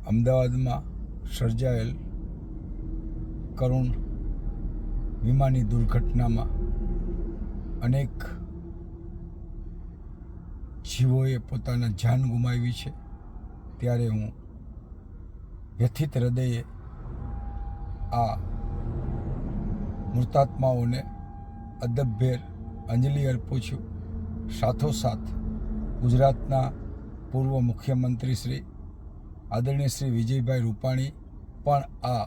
અમદાવાદમાં સર્જાયેલ કરુણ વિમાની દુર્ઘટનામાં અનેક જીવોએ પોતાના જાન ગુમાવી છે, ત્યારે હું વ્યથિત હૃદયે આ મૃતાત્માઓને અદભેર અંજલિ અર્પું છું. સાથોસાથ ગુજરાતના પૂર્વ મુખ્યમંત્રી શ્રી આદરણીય શ્રી વિજયભાઈ રૂપાણી પણ આ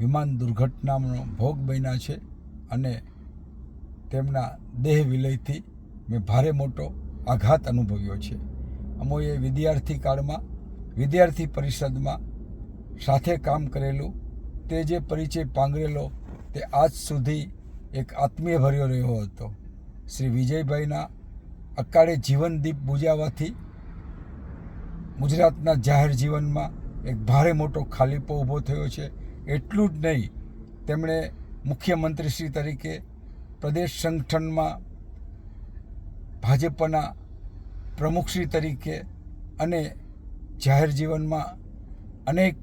વિમાન દુર્ઘટનાનો ભોગ બન્યા છે અને તેમના દેહ વિલયથી મેં ભારે મોટો આઘાત અનુભવ્યો છે. અમોએ વિદ્યાર્થી કાળમાં વિદ્યાર્થી પરિષદમાં સાથે કામ કરેલું, તે જે પરિચય પાંગરેલો તે આજ સુધી એક આત્મીયભર્યો રહ્યો હતો. શ્રી વિજયભાઈના અકાળે જીવનદીપ બુજાવવાથી ગુજરાતના જાહેર જીવનમાં એક ભારે મોટો ખાલીપો ઊભો થયો છે. એટલું જ નહીં, તેમણે મુખ્યમંત્રીશ્રી તરીકે પ્રદેશ સંગઠનમાં ભાજપના પ્રમુખશ્રી તરીકે અને જાહેર જીવનમાં અનેક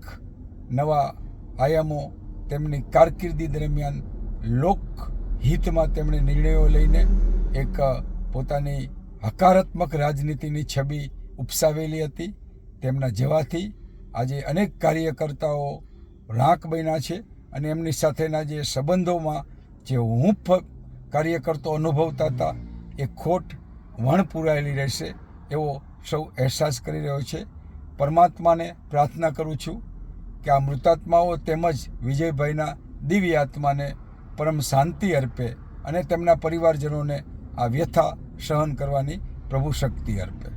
નવા આયામો તેમની કારકિર્દી દરમિયાન લોકહિતમાં તેમણે નિર્ણયો લઈને એક પોતાની હકારાત્મક રાજનીતિની છબી ઉપસાવેલી હતી. તેમના જવાથી આજે અનેક કાર્યકર્તાઓ રાંક બન્યા છે અને એમની સાથેના જે સંબંધોમાં જે હૂંફ કાર્યકર્તાઓ અનુભવતા હતા એ ખોટ વણપૂરાયેલી રહેશે એવો સૌ અહેસાસ કરી રહ્યો છે. પરમાત્માને પ્રાર્થના કરું છું કે આ મૃતાત્માઓ તેમજ વિજયભાઈના દિવ્ય આત્માને પરમ શાંતિ અર્પે અને તેમના પરિવારજનોને આ વ્યથા સહન કરવાની પ્રભુ શક્તિ અર્પે.